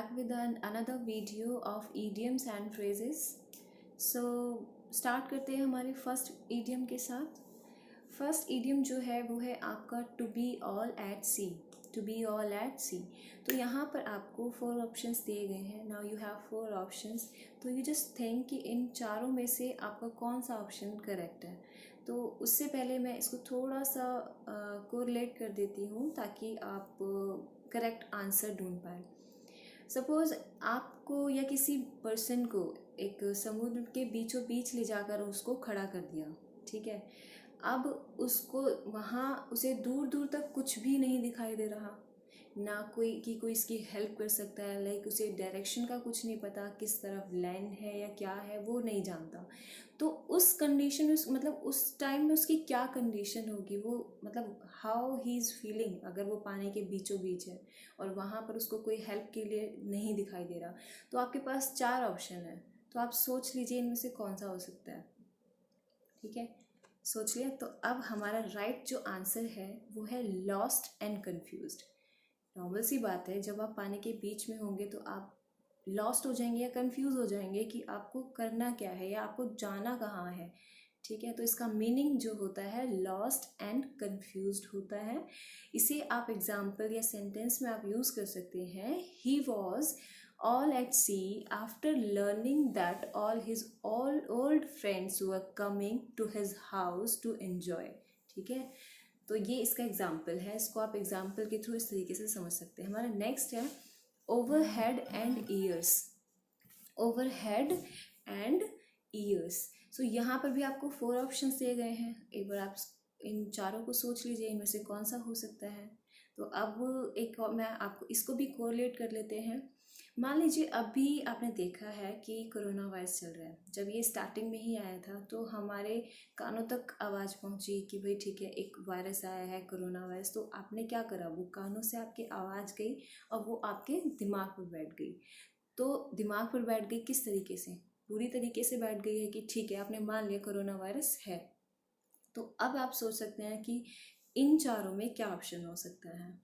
back with another video of idioms and phrases. So start करते हैं हमारे first idiom के साथ. फर्स्ट idiom जो है वो है आपका to be all at sea. To be all at sea. तो यहाँ पर आपको 4 ऑप्शंस दिए गए हैं. Now you have 4 options. तो you just think कि इन चारों में से आपका कौन सा ऑप्शन करेक्ट है. तो उससे पहले मैं इसको थोड़ा सा कोरिलेट कर देती हूँ ताकि आप करेक्ट आंसर ढूंढ पाए. सपोज़ आपको या किसी पर्सन को एक समुद्र के बीचों बीच ले जाकर उसको खड़ा कर दिया, ठीक है. अब उसको वहाँ उसे दूर दूर तक कुछ भी नहीं दिखाई दे रहा, ना कोई इसकी हेल्प कर सकता है. लाइक उसे डायरेक्शन का कुछ नहीं पता, किस तरफ लैंड है या क्या है वो नहीं जानता. तो उस कंडीशन में मतलब उस टाइम में उसकी क्या कंडीशन होगी, वो मतलब हाउ ही इज़ फीलिंग अगर वो पानी के बीचों बीच है और वहाँ पर उसको कोई हेल्प के लिए नहीं दिखाई दे रहा. तो आपके पास 4 ऑप्शन है. तो आप सोच लीजिए इनमें से कौन सा हो सकता है. ठीक है, सोच लिया. तो अब हमारा राइट जो आंसर है वो है लॉस्ट एंड कन्फ्यूज्ड. नॉर्मल सी बात है, जब आप पानी के बीच में होंगे तो आप लॉस्ट हो जाएंगे या कंफ्यूज हो जाएंगे कि आपको करना क्या है या आपको जाना कहाँ है. ठीक है, तो इसका मीनिंग जो होता है लॉस्ट एंड कंफ्यूज्ड होता है. इसे आप एग्जाम्पल या सेंटेंस में आप यूज़ कर सकते हैं. He was all at sea after learning that all his old friends were coming to his house to enjoy. ठीक है, तो ये इसका एग्जाम्पल है. इसको आप एग्जाम्पल के थ्रू इस तरीके से समझ सकते हैं. हमारा नेक्स्ट है over head and years. Over head and years. So यहाँ पर भी आपको 4 ऑप्शंस दिए गए हैं. एक बार आप इन चारों को सोच लीजिए इनमें से कौन सा हो सकता है. तो अब एक और मैं आपको इसको भी कोरिलेट कर लेते हैं. मान लीजिए अभी आपने देखा है कि कोरोना वायरस चल रहा है. जब ये स्टार्टिंग में ही आया था तो हमारे कानों तक आवाज़ पहुंची कि भाई ठीक है एक वायरस आया है कोरोना वायरस. तो आपने क्या करा, वो कानों से आपकी आवाज़ गई और वो आपके दिमाग पर बैठ गई. तो दिमाग पर बैठ गई किस तरीके से, पूरी तरीके से बैठ गई है कि ठीक है आपने मान लिया कोरोना वायरस है. तो अब आप सोच सकते हैं कि इन चारों में क्या ऑप्शन हो सकता है.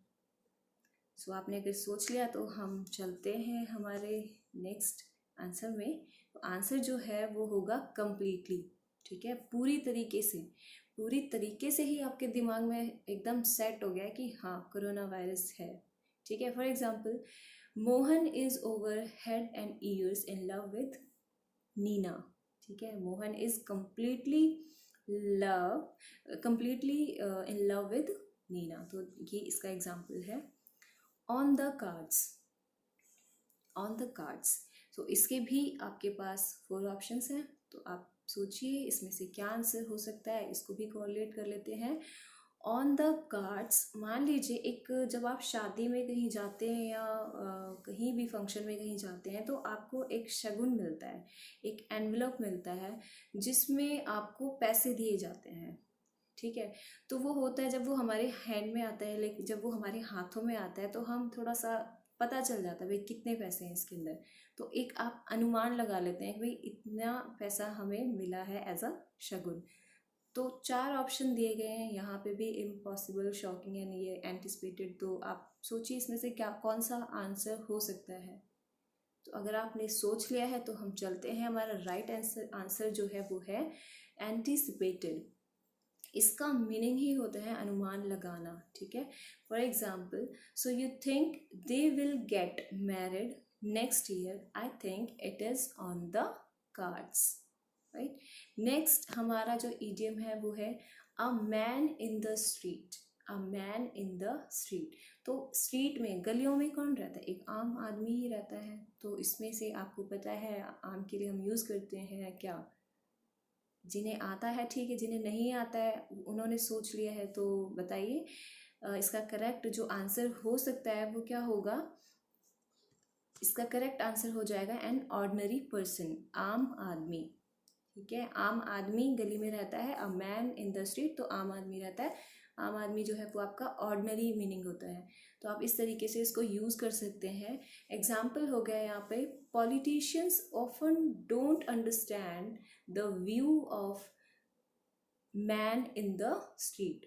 सो आपने अगर सोच लिया तो हम चलते हैं हमारे नेक्स्ट आंसर में. तो आंसर जो है वो होगा कम्प्लीटली. ठीक है, पूरी तरीके से ही आपके दिमाग में एकदम सेट हो गया कि हाँ कोरोना वायरस है. ठीक है, for example Mohan is over head and ears in love with Neena. ठीक है, Mohan is completely in love with Neena. तो ये इसका एग्जाम्पल है. On the cards. तो इसके भी आपके पास 4 ऑप्शंस हैं. तो आप सोचिए इसमें से क्या आंसर हो सकता है. इसको भी कोरिलेट कर लेते हैं. ऑन द कार्ड्स, मान लीजिए एक जब आप शादी में कहीं जाते हैं या कहीं भी फंक्शन में कहीं जाते हैं तो आपको एक शगुन मिलता है, एक एनवलप मिलता है जिसमें आपको पैसे दिए जाते हैं. ठीक है, तो वो होता है जब वो हमारे हैंड में आता है, लेकिन जब वो हमारे हाथों में आता है तो हम थोड़ा सा पता चल जाता है भाई कितने पैसे हैं इसके अंदर. तो एक आप अनुमान लगा लेते हैं कि भाई इतना पैसा हमें मिला है एज अ शगुन. तो 4 ऑप्शन दिए गए हैं यहाँ पे भी, इम्पॉसिबल, शॉकिंग एंड ये एंटिसिपेटेड. तो आप सोचिए इसमें से क्या कौन सा आंसर हो सकता है. तो अगर आपने सोच लिया है तो हम चलते हैं. हमारा राइट आंसर जो है वो है एंटिसिपेटेड. इसका मीनिंग ही होता है अनुमान लगाना. ठीक है, for example so you think they will get married next year. I think it is on the cards. Right, next हमारा जो इडियम है वो है a man in the street. A man in the street. तो street में, गलियों में कौन रहता है, एक आम आदमी ही रहता है. तो इसमें से आपको पता है आम के लिए हम यूज़ करते हैं क्या, जिन्हें आता है ठीक है, जिन्हें नहीं आता है उन्होंने सोच लिया है. तो बताइए इसका करेक्ट जो आंसर हो सकता है वो क्या होगा. इसका करेक्ट आंसर हो जाएगा एन ऑर्डिनरी पर्सन, आम आदमी. ठीक है, आम आदमी गली में रहता है. A man in the street, तो आम आदमी रहता है. आम आदमी जो है वो आपका ऑर्डिनरी मीनिंग होता है. तो आप इस तरीके से इसको यूज़ कर सकते हैं. एग्जाम्पल हो गया यहाँ पे politicians often don't understand the view of man in the street.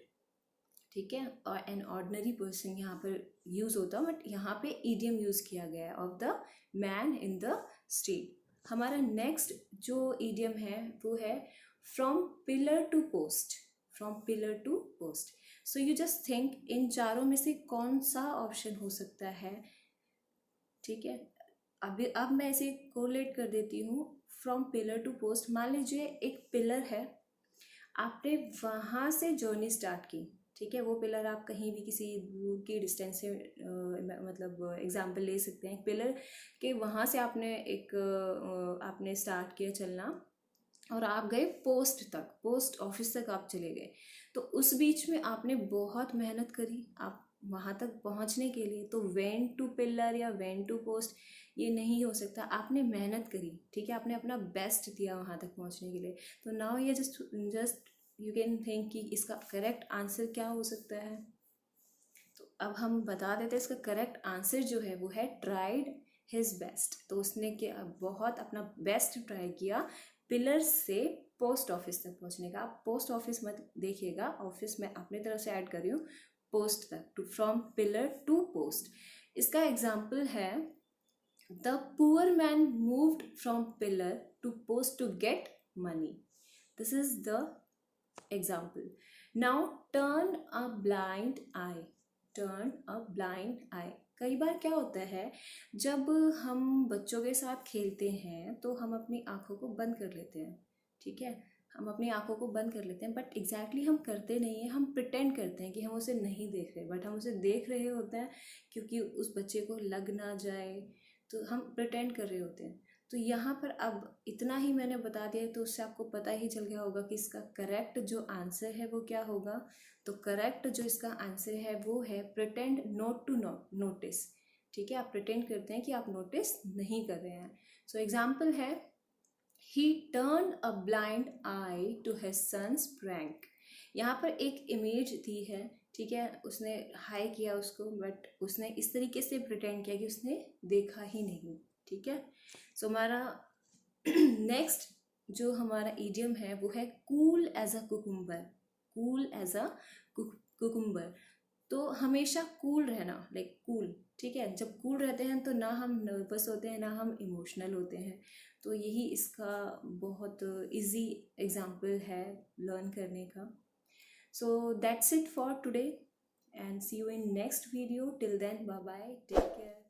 ठीक है, और एन ऑर्डिनरी पर्सन यहाँ पर यूज़ होता है, बट यहाँ पे ईडियम यूज़ किया गया है, of the man in the street. हमारा नेक्स्ट जो ईडियम है वो है from pillar to post. From pillar to post. So you just think इन चारों में से कौन सा ऑप्शन हो सकता है, ठीक है। अब मैं इसे कोरिलेट कर देती हूँ। फ्रॉम पिलर टू पोस्ट, मान लीजिए एक पिलर है, आपने वहाँ से जर्नी स्टार्ट की, ठीक है। वो पिलर आप कहीं भी किसी दूर की डिस्टेंस से मतलब एग्जांपल ले सकते हैं। पिलर के वहाँ से आपने आपने स्टार्ट किया चलना और आप गए पोस्ट तक, पोस्ट ऑफिस तक आप चले गए। तो उस बीच में आपने बहुत मेहनत करी आप वहाँ तक पहुँचने के लिए। तो वेन टू पिलर या वेन टू पोस्ट ये नहीं हो सकता। आपने मेहनत करी, ठीक है, आपने अपना बेस्ट दिया वहाँ तक पहुँचने के लिए। तो नाउ ये जस्ट यू कैन थिंक कि इसका करेक्ट आंसर क्या हो सकता है। तो अब हम बता देते हैं इसका करेक्ट आंसर जो है वो है ट्राइड हिज बेस्ट। तो उसने क्या बहुत अपना बेस्ट ट्राई किया पिलर से पोस्ट ऑफिस तक पहुंचने का। आप पोस्ट ऑफिस मत देखिएगा, ऑफिस में अपनी तरफ से ऐड कर रही हूँ, पोस्ट तक, to from pillar to post. इसका एग्जाम्पल है the poor man moved from pillar to post to get money. This is the example. Now turn a blind eye. Turn a blind eye. कई बार क्या होता है, जब हम बच्चों के साथ खेलते हैं तो हम अपनी आँखों को बंद कर लेते हैं, ठीक है, हम अपनी आँखों को बंद कर लेते हैं, बट एग्जैक्टली हम करते नहीं हैं। हम प्रिटेंड करते हैं कि हम उसे नहीं देख रहे, बट हम उसे देख रहे होते हैं क्योंकि उस बच्चे को लग ना जाए, तो हम प्रिटेंड कर रहे होते हैं। तो यहाँ पर अब इतना ही मैंने बता दिया, तो उससे आपको पता ही चल गया होगा कि इसका करेक्ट जो आंसर है वो क्या होगा। तो करेक्ट जो इसका आंसर है वो है प्रिटेंड नॉट टू नोटिस, ठीक है। आप प्रिटेंड करते हैं कि आप नोटिस नहीं कर रहे हैं। सो एग्जाम्पल है he turn a blind eye to his son's prank. यहाँ पर एक इमेज दी है, ठीक है, उसने हाई किया उसको, बट उसने इस तरीके से प्रिटेंड किया कि उसने देखा ही नहीं, ठीक है। सो हमारा नेक्स्ट जो हमारा ईडियम है वो है cool as a cucumber. Cool as a cucumber. तो हमेशा कूल रहना, लाइक कूल, ठीक है। जब कूल रहते हैं तो ना हम नर्वस होते हैं ना हम इमोशनल होते हैं। तो यही इसका बहुत इजी एग्जाम्पल है लर्न करने का। So that's it for today and see you in next video. Till then bye bye, take care.